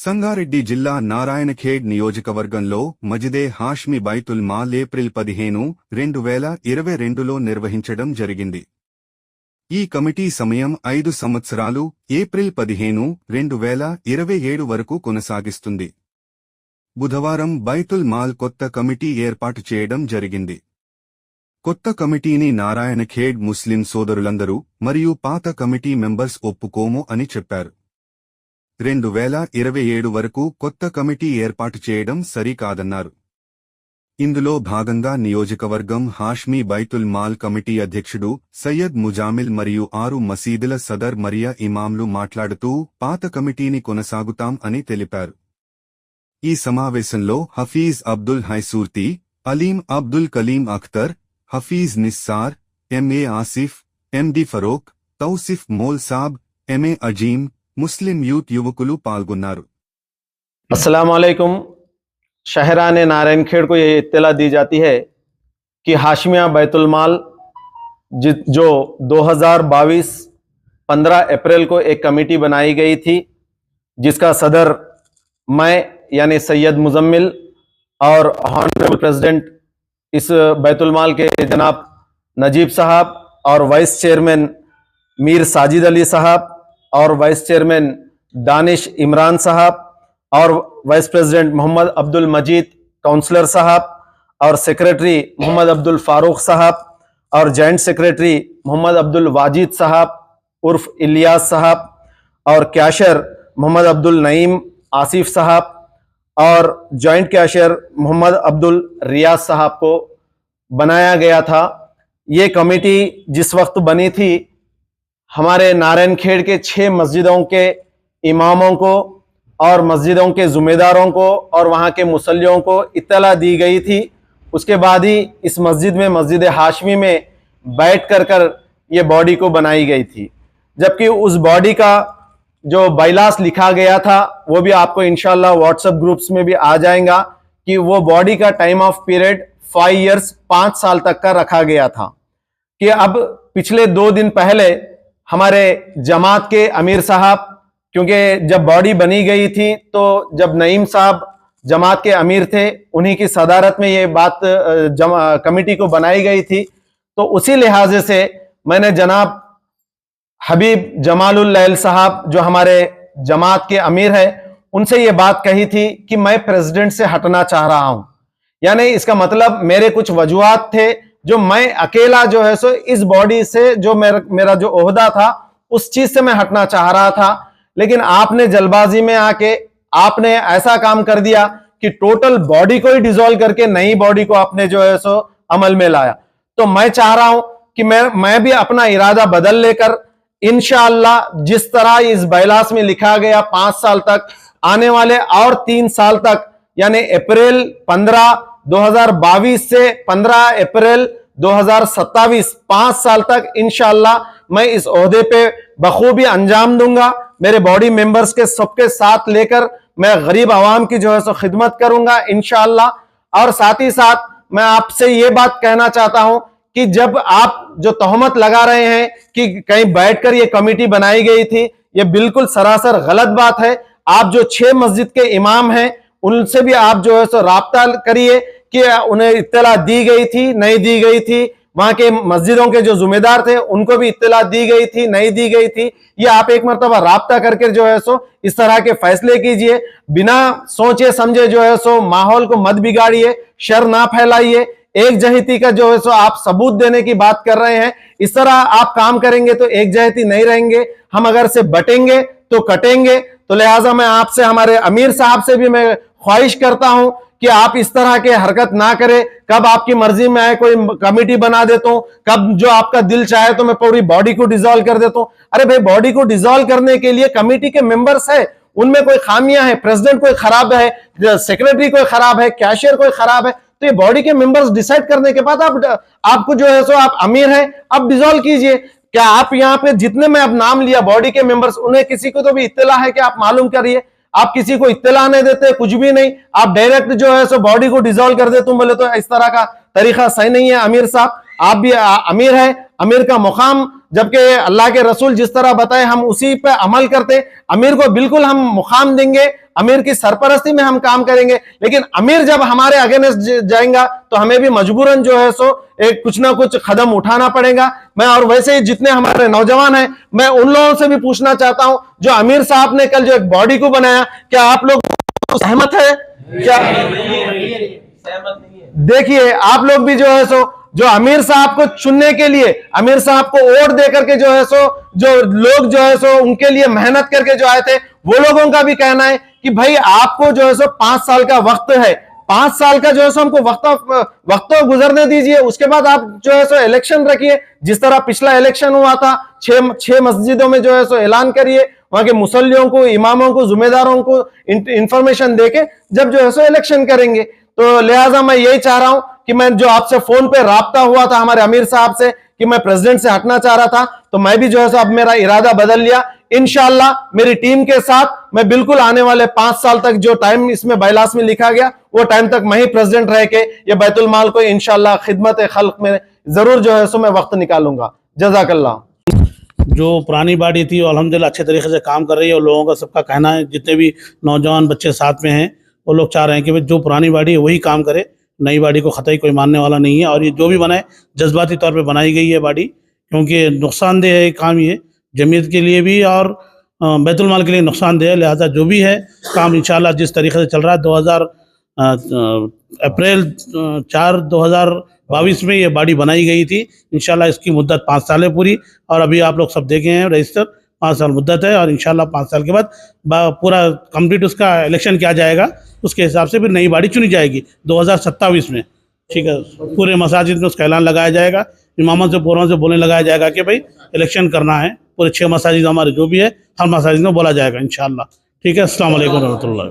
సంగారెడ్డి జిల్లా నారాయణఖేడ్ నియోజకవర్గంలో మజిదే Hashmi బైతుల్ mall April 15, 2022లో నిర్వహించడం జరిగింది. ఈ కమిటీ సమయం 5 సంవత్సరాలు ఏప్రిల్ 15, 2027 వరకు కొనసాగిస్తుంది. బుధవారం బైతుల్ మాల్ కొత్త కమిటీ ఏర్పాటు చేయడం జరిగింది. కొత్త కమిటీని నారాయణఖేడ్ ముస్లిం సోదరులందరూ మరియు పాత కమిటీ మెంబర్స్ ఒప్పుకోము అని చెప్పారు. 2027 వరకు కొత్త కమిటీ ఏర్పాటు చేయడం సరికాదన్నారు. ఇందులో భాగంగా నియోజకవర్గం హాష్మీ బైతుల్ మాల్ కమిటీ అధ్యక్షుడు సయ్యద్ ముజామిల్ మరియు 6 మసీదుల సదర్ మరియా ఇమాంలు మాట్లాడుతూ పాత కమిటీని కొనసాగుతాం అని తెలిపారు. ఈ సమావేశంలో హఫీజ్ అబ్దుల్ హైసూర్తి, అలీం అబ్దుల్ కలీం అఖ్తర్, హఫీజ్ నిస్సార్, ఎంఏ ఆసిఫ్, ఎండి ఫరోక్, తౌసిఫ్ మోల్సాబ్, ఎంఏ అజీం, मुस्लिम यूथ युवकुलु पाल्गొన్నారు. अस्सलाम वालेकुम। शहरान नारायणखेड़ को ये इत्तला दी जाती है कि हाशमिया बैतुल माल जो 2022 15 अप्रैल को एक कमेटी बनाई गई थी, जिसका सदर मैं यानी सैयद मुजम्मिल और ऑनरेबल प्रेसिडेंट इस बैतुल माल के जनाब नजीब साहब और वाइस चेयरमैन मीर साजिद अली साहब और वाइस चेयरमैन दानिश इमरान साहब और वाइस प्रेसिडेंट मोहम्मद अब्दुल मजीद काउंसलर साहब और सेक्रेटरी मोहम्मद अब्दुल फारूक साहब और जॉइंट सेक्रेटरी मोहम्मद अब्दुल वाजिद साहब उर्फ इलियास साहब और कैशियर मोहम्मद अब्दुल नईम आसिफ साहब और जॉइंट कैशियर मोहम्मद अब्दुल रियाज साहब को बनाया गया था। ये कमेटी जिस वक्त बनी थी, हमारे नारायणखेड़ के 6 मस्जिदों के इमामों को और मस्जिदों के ज़िम्मेदारों को और वहाँ के मुसल्लियों को इत्तला दी गई थी। उसके बाद ही इस मस्जिद में, मस्जिद हाशमी में बैठ कर ये बॉडी को बनाई गई थी। जबकि उस बॉडी का जो बाइलास लिखा गया था वो भी आपको इंशाल्लाह व्हाट्सएप ग्रुप्स में भी आ जाएगा कि वो बॉडी का टाइम ऑफ पीरियड 5 ईयर्स 5 साल तक का रखा गया था। कि अब पिछले 2 दिन पहले हमारे जमात के अमीर साहब, क्योंकि जब बॉडी बनी गई थी तो जब नईम साहब जमात के अमीर थे, उन्हीं की सदारत में ये बात कमेटी को बनाई गई थी, तो उसी लिहाज से मैंने जनाब हबीब जमालुल लैल साहब जो हमारे जमात के अमीर है, उनसे ये बात कही थी कि मैं प्रेसिडेंट से हटना चाह रहा हूं। यानी इसका मतलब मेरे कुछ वजूहात थे जो मैं अकेला जो है सो इस बॉडी से जो मेरा जो ओहदा था उस चीज से मैं हटना चाह रहा था। लेकिन आपने जल्दबाजी में आके आपने ऐसा काम कर दिया कि टोटल बॉडी को ही डिसॉल्व करके नई बॉडी को आपने जो है सो अमल में लाया। तो मैं चाह रहा हूं कि मैं भी अपना इरादा बदल लेकर इंशाअल्लाह जिस तरह इस बैलास में लिखा गया 5 साल तक, आने वाले और 3 साल तक यानी अप्रैल 15, 2022 से 15 अप्रैल 2027 5 साल तक इंशाअल्लाह मैं इस ओहदे पे बखूबी अंजाम दूंगा। मेरे बॉडी मेंबर्स के सबके साथ लेकर मैं गरीब आवाम की जो है सो खिदमत करूंगा इंशाअल्लाह। और साथ ही साथ मैं आपसे ये बात कहना चाहता हूं कि जब आप जो तोहमत लगा रहे हैं कि कहीं बैठकर ये कमेटी बनाई गई थी, ये बिल्कुल सरासर गलत बात है। आप जो 6 मस्जिद के इमाम हैं उनसे भी आप जो है सो राब्ता करिए कि उन्हें इत्तला दी गई थी, नहीं दी गई थी। वहां के मस्जिदों के जो जिम्मेदार थे उनको भी इत्तला दी गई थी, नहीं दी गई थी। ये आप एक मरतबा राब्ता करके जो है सो इस तरह के फैसले कीजिए। बिना सोचे समझे जो है सो माहौल को मत बिगाड़िए, शर ना फैलाइए। एक जहती का जो है सो आप सबूत देने की बात कर रहे हैं। इस तरह आप काम करेंगे तो एक जहती नहीं रहेंगे। हम अगर से बटेंगे तो कटेंगे। तो लिहाजा मैं आपसे, हमारे अमीर साहब से भी मैं ख्वाहिश करता हूं कि आप इस तरह के हरकत ना करें। कब आपकी मर्जी में आए कोई कमेटी बना देता हूं, कब जो आपका दिल चाहे तो मैं पूरी बॉडी को डिसॉल्व कर देता हूं। अरे भाई, बॉडी को डिसॉल्व करने के लिए कमेटी के मेंबर्स है, उनमें कोई खामियां है, प्रेसिडेंट कोई खराब है, सेक्रेटरी कोई खराब है, कैशियर कोई खराब है, तो ये बॉडी के मेंबर्स डिसाइड करने के बाद आपको जो है सो आप अमीर हैं, आप डिसॉल्व कीजिए। क्या आप यहाँ पे जितने में अब नाम लिया बॉडी के मेंबर्स, उन्हें किसी को तो भी इत्तला है कि आप मालूम करिए। आप किसी को इत्तला नहीं देते, कुछ भी नहीं, आप डायरेक्ट जो है सो बॉडी को डिसॉल्व कर देते। बोले तो इस तरह का तरीका सही नहीं है। अमीर साहब, आप भी अमीर है, अमीर का मुकाम जबकि अल्लाह के रसूल जिस तरह बताए हम उसी पे अमल करते। अमीर को बिल्कुल हम मुकाम देंगे, अमीर की सरपरस्ती में हम काम करेंगे, लेकिन अमीर जब हमारे अगेंस्ट जाएगा तो हमें भी मजबूरन जो है सो एक कुछ ना कुछ कदम उठाना पड़ेगा। मैं और वैसे ही जितने हमारे नौजवान हैं, मैं उन लोगों से भी पूछना चाहता हूं जो अमीर साहब ने कल जो एक बॉडी को बनाया, क्या आप लोग सहमत है? क्या देखिए आप लोग भी जो है सो जो अमीर साहब को चुनने के लिए, अमीर साहब को वोट दे करके जो है सो जो लोग जो है सो उनके लिए मेहनत करके जो आए थे, वो लोगों का भी कहना है कि भाई आपको जो है सो 5 साल का वक्त है, 5 साल का जो है सो हमको वक्त तो गुजरने दीजिए, उसके बाद आप जो है सो इलेक्शन रखिए। जिस तरह पिछला इलेक्शन हुआ था, 6 मस्जिदों में जो है सो ऐलान करिए, वहां के मुसल्लियों को, इमामों को, जुम्मेदारों को इंफॉर्मेशन देके जब जो है सो इलेक्शन करेंगे। तो लिहाजा मैं यही चाह रहा हूं कि मैं जो आपसे फोन पे राब्ता हुआ था हमारे अमीर साहब से कि मैं प्रेसिडेंट से हटना चाह रहा था, तो मैं भी जो है सो अब मेरा इरादा बदल लिया। इंशाल्लाह मेरी टीम के साथ मैं बिल्कुल आने वाले 5 साल तक जो टाइम इसमें बायलास में लिखा गया वो टाइम तक मैं ही प्रेसिडेंट रह के ये बैतुल माल को इंशाल्लाह खिदमत खल्क में जरूर जो है सो मैं वक्त निकालूंगा। जज़ाकल्लाह। जो पुरानी बॉडी थी वो अल्हम्दुलिल्लाह अच्छे तरीके से काम कर रही है और लोगों का सबका कहना है, जितने भी नौजवान बच्चे साथ में हैं वो लोग चाह रहे हैं कि भाई जो पुरानी बॉडी है वही काम करे, नई बॉडी को ख़तई कोई मानने वाला नहीं है। और ये जो भी बनाए जज्बाती तौर पे बनाई गई है बॉडी, क्योंकि नुकसानदेह है काम ये जमीयत के लिए भी और बैतुल माल के लिए नुकसानदेह है। लिहाजा जो भी है काम इंशाल्लाह जिस तरीके से चल रहा है, अप्रैल 4 2022 में ये बॉडी बनाई गई थी। इंशाल्लाह इसकी मुद्दत 5 साल है पूरी, और अभी आप लोग सब देखे हैं रजिस्टर 5 साल मुद्दत है, और इंशाल्लाह 5 साल के बाद पूरा कंप्लीट उसका इलेक्शन किया जाएगा, उसके हिसाब से फिर नई बॉडी चुनी जाएगी 2027 में। ठीक है, पूरे मसाजिद में उसका ऐलान लगाया जाएगा, इमामों से पूर्वों से बोलने लगाया जाएगा कि भाई इलेक्शन करना है। पूरे 6 मसाजिद हमारे जो भी है हर मसाजिद में बोला जाएगा इंशाल्लाह। ठीक है, अस्सलाम वालेकुम रहमतुल्लाह।